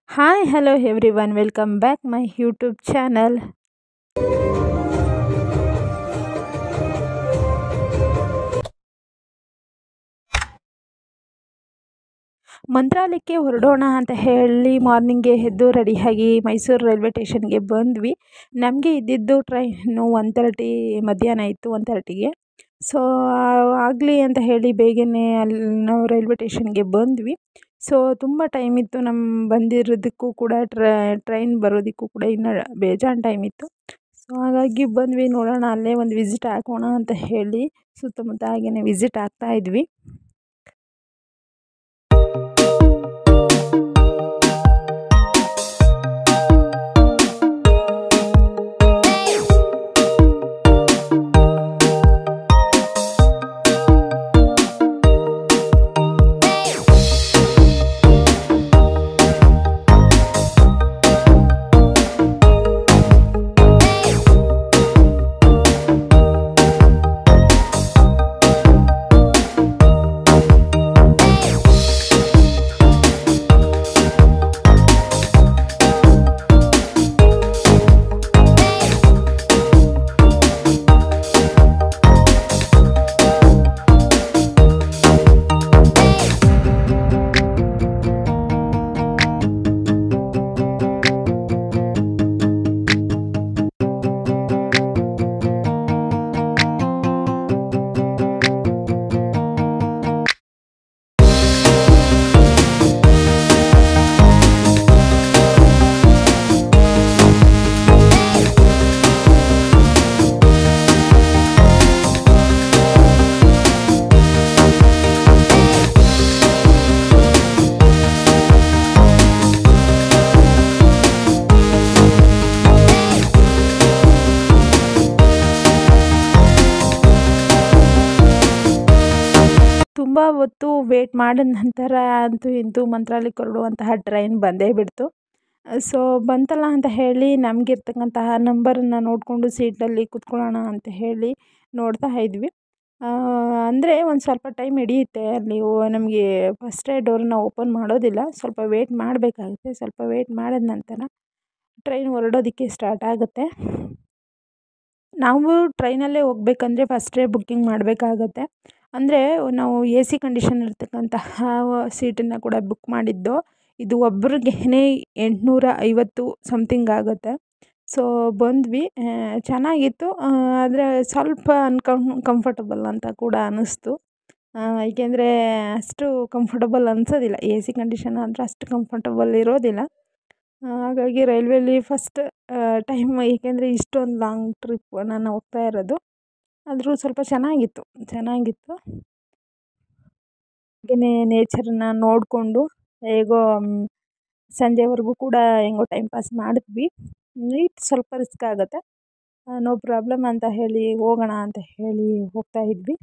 Hi, hello everyone. Welcome back my YouTube channel. ಮಂತ್ರಾಲಯಕ್ಕೆ ಹೊರಡೋಣ ಅಂತ ಹೇಳಿ ಮಾರ್ನಿಂಗ್ಗೆ ಎದ್ದು ರೆಡಿಯಾಗಿ ಮೈಸೂರು ರೈಲ್ವೆ ಸ್ಟೇಷನ್ಗೆ ಬಂದ್ವಿ. ನಮಗೆ ಇದ್ದಿದ್ದು ಟ್ರೈನು 1:30 ಮಧ್ಯಾಹ್ನ ಇತ್ತು 1:30ಗೆ. ಸೊ ಆಗಲಿ ಅಂತ ಹೇಳಿ ಬೇಗನೆ ಅಲ್ಲಿ ನಾವು ರೈಲ್ವೆ ಸ್ಟೇಷನ್ಗೆ ಬಂದ್ವಿ. ಸೊ ತುಂಬ ಟೈಮ್ ಇತ್ತು ನಮ್ಮ ಬಂದಿರೋದಕ್ಕೂ ಕೂಡ ಟ್ರೈನ್ ಬರೋದಕ್ಕೂ ಕೂಡ ಇನ್ನು ಬೇಜಾನ್ ಟೈಮ್ ಇತ್ತು. ಸೊ ಹಾಗಾಗಿ ಬಂದ್ವಿ, ನೋಡೋಣ ಅಲ್ಲೇ ಒಂದು ವಿಸಿಟ್ ಹಾಕೋಣ ಅಂತ ಹೇಳಿ ಸುತ್ತಮುತ್ತ ಹಾಗೇ ವಿಸಿಟ್ ಆಗ್ತಾಯಿದ್ವಿ. ತುಂಬ ಹೊತ್ತು ವೇಟ್ ಮಾಡಿದ ನಂತರ ಅಂತೂ ಇಂತೂ ಮಂತ್ರಾಲಯಕ್ಕೆ ಹೊರಡುವಂತಹ ಟ್ರೈನ್ ಬಂದೇ ಬಿಡ್ತು. ಸೊ ಬಂತಲ್ಲ ಅಂತ ಹೇಳಿ ನಮಗಿರ್ತಕ್ಕಂತಹ ನಂಬರನ್ನು ನೋಡಿಕೊಂಡು ಸೀಟಲ್ಲಿ ಕೂತ್ಕೊಳ್ಳೋಣ ಅಂತ ಹೇಳಿ ನೋಡ್ತಾ ಇದ್ವಿ. ಅಂದರೆ ಒಂದು ಸ್ವಲ್ಪ ಟೈಮ್ ಹಿಡಿಯುತ್ತೆ ಅಲ್ಲಿ ನಮಗೆ ಫಸ್ಟೇ ಡೋರನ್ನ ಓಪನ್ ಮಾಡೋದಿಲ್ಲ, ಸ್ವಲ್ಪ ವೇಟ್ ಮಾಡಬೇಕಾಗುತ್ತೆ. ಸ್ವಲ್ಪ ವೇಟ್ ಮಾಡಿದ ನಂತರ ಟ್ರೈನ್ ಹೊರಡೋದಕ್ಕೆ ಸ್ಟಾರ್ಟ್ ಆಗುತ್ತೆ. ನಾವು ಟ್ರೈನಲ್ಲೇ ಹೋಗ್ಬೇಕಂದ್ರೆ ಫಸ್ಟೇ ಬುಕ್ಕಿಂಗ್ ಮಾಡಬೇಕಾಗತ್ತೆ. ಅಂದರೆ ನಾವು ಎ ಸಿ ಕಂಡೀಷನ್ ಇರ್ತಕ್ಕಂತಹ ಸೀಟನ್ನು ಕೂಡ ಬುಕ್ ಮಾಡಿದ್ದು. ಇದು ಒಬ್ರಿಗೆ 850 ಸಮಥಿಂಗ್ ಆಗುತ್ತೆ. ಸೊ ಬಂದ್ವಿ, ಚೆನ್ನಾಗಿತ್ತು. ಆದರೆ ಸ್ವಲ್ಪ ಕಂಫರ್ಟಬಲ್ ಅಂತ ಕೂಡ ಅನ್ನಿಸ್ತು. ಏಕೆಂದರೆ ಅಷ್ಟು ಕಂಫರ್ಟಬಲ್ ಅನಿಸೋದಿಲ್ಲ, ಎ ಸಿ ಕಂಡೀಷನ್ ಆದರೆ ಅಷ್ಟು ಕಂಫರ್ಟಬಲ್ ಇರೋದಿಲ್ಲ. ಹಾಗಾಗಿ ರೈಲ್ವೇಲಿ ಫಸ್ಟ್ ಟೈಮ್, ಏಕೆಂದರೆ ಇಷ್ಟೊಂದು ಲಾಂಗ್ ಟ್ರಿಪ್ ನಾನು ಹೋಗ್ತಾ ಇರೋದು. ಆದರೂ ಸ್ವಲ್ಪ ಚೆನ್ನಾಗಿತ್ತು. ಹಾಗೆಯೇ ನೇಚರನ್ನು ನೋಡಿಕೊಂಡು ಹೇಗೋ ಸಂಜೆವರೆಗೂ ಕೂಡ ಹೆಂಗೋ ಟೈಮ್ ಪಾಸ್ ಮಾಡಿದ್ವಿ. ನೈಟ್ ಸ್ವಲ್ಪ ರಿಸ್ಕ್ ಆಗುತ್ತೆ, ನೋ ಪ್ರಾಬ್ಲಮ್ ಅಂತ ಹೇಳಿ ಹೋಗೋಣ ಅಂತ ಹೇಳಿ ಹೋಗ್ತಾ ಇದ್ವಿ.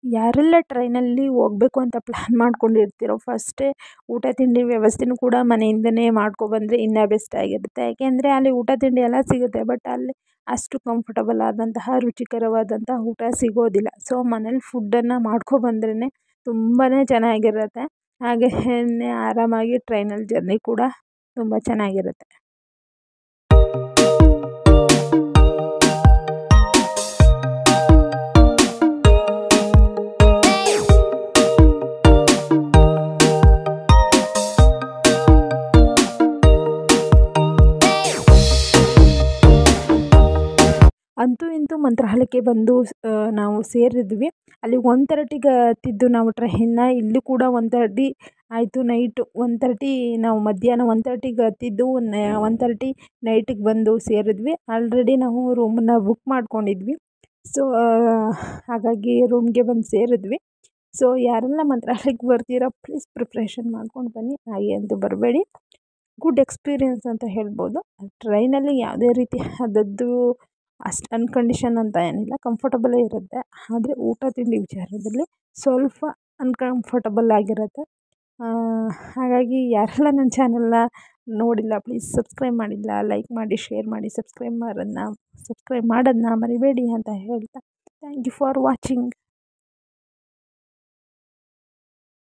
ಯಾರೆಲ್ಲ ಟ್ರೈನಲ್ಲಿ ಹೋಗಬೇಕು ಅಂತ ಪ್ಲ್ಯಾನ್ ಮಾಡ್ಕೊಂಡಿರ್ತೀರೋ ಫಸ್ಟೇ ಊಟ ತಿಂಡಿ ವ್ಯವಸ್ಥೆನೂ ಕೂಡ ಮನೆಯಿಂದನೇ ಮಾಡ್ಕೊಬಂದರೆ ಇನ್ನೂ ಬೆಸ್ಟ್ ಆಗಿರುತ್ತೆ. ಯಾಕೆಂದರೆ ಅಲ್ಲಿ ಊಟ ತಿಂಡಿ ಎಲ್ಲ ಸಿಗುತ್ತೆ, ಬಟ್ ಅಲ್ಲಿ ಅಷ್ಟು ಕಂಫರ್ಟಬಲ್ ಆದಂತಹ ರುಚಿಕರವಾದಂತಹ ಊಟ ಸಿಗೋದಿಲ್ಲ. ಸೊ ಮನೇಲಿ ಫುಡ್ಡನ್ನು ಮಾಡ್ಕೊಬಂದ್ರೇ ತುಂಬಾ ಚೆನ್ನಾಗಿರುತ್ತೆ. ಹಾಗೆಯೇ ಆರಾಮಾಗಿ ಟ್ರೈನಲ್ಲಿ ಜರ್ನಿ ಕೂಡ ತುಂಬ ಚೆನ್ನಾಗಿರುತ್ತೆ. ಅಂತೂ ಇಂತೂ ಮಂತ್ರಾಲಯಕ್ಕೆ ಬಂದು ನಾವು ಸೇರಿದ್ವಿ. ಅಲ್ಲಿ 1:30ಗೆ ಹತ್ತಿದ್ದು ನಾವು ಟ್ರೈನ್ನ. ಇಲ್ಲೂ ಕೂಡ 1:30 ಆಯಿತು. ನೈಟು 1:30 ನಾವು ಮಧ್ಯಾಹ್ನ 1:30ಗೆ ಹತ್ತಿದ್ದು, 1:30 ನೈಟಿಗೆ ಬಂದು ಸೇರಿದ್ವಿ. ಆಲ್ರೆಡಿ ನಾವು ರೂಮನ್ನು ಬುಕ್ ಮಾಡ್ಕೊಂಡಿದ್ವಿ. ಸೊ ಹಾಗಾಗಿ ರೂಮ್ಗೆ ಬಂದು ಸೇರಿದ್ವಿ. ಸೊ ಯಾರೆಲ್ಲ ಮಂತ್ರಾಲಯಕ್ಕೆ ಬರ್ತೀರೋ ಪ್ಲೀಸ್ ಪ್ರಿಪ್ರೇಷನ್ ಮಾಡ್ಕೊಂಡು ಬನ್ನಿ, ಹಾಗೆ ಅಂತೂ ಬರಬೇಡಿ. ಗುಡ್ ಎಕ್ಸ್ಪೀರಿಯೆನ್ಸ್ ಅಂತ ಹೇಳ್ಬೋದು. ಟ್ರೈನಲ್ಲಿ ಯಾವುದೇ ರೀತಿ ಆದದ್ದು ಅಷ್ಟು ಅನ್ಕಂಡೀಷನ್ ಅಂತ ಏನಿಲ್ಲ, ಕಂಫರ್ಟಬಲೇ ಇರುತ್ತೆ. ಆದರೆ ಊಟ ತಿಂಡಿ ವಿಚಾರದಲ್ಲಿ ಸ್ವಲ್ಪ ಅನ್ಕಂಫರ್ಟಬಲ್ ಆಗಿರುತ್ತೆ. ಹಾಗಾಗಿ ಯಾರೆಲ್ಲ ನನ್ನ ಚಾನಲ್ನ ನೋಡಿಲ್ಲ ಪ್ಲೀಸ್ ಸಬ್ಸ್ಕ್ರೈಬ್ ಮಾಡಿಲ್ಲ, ಲೈಕ್ ಮಾಡಿ, ಶೇರ್ ಮಾಡಿ, ಸಬ್ಸ್ಕ್ರೈಬ್ ಮಾಡೋದನ್ನ ಮರಿಬೇಡಿ ಅಂತ ಹೇಳ್ತಾ ಥ್ಯಾಂಕ್ ಯು ಫಾರ್ ವಾಚಿಂಗ್.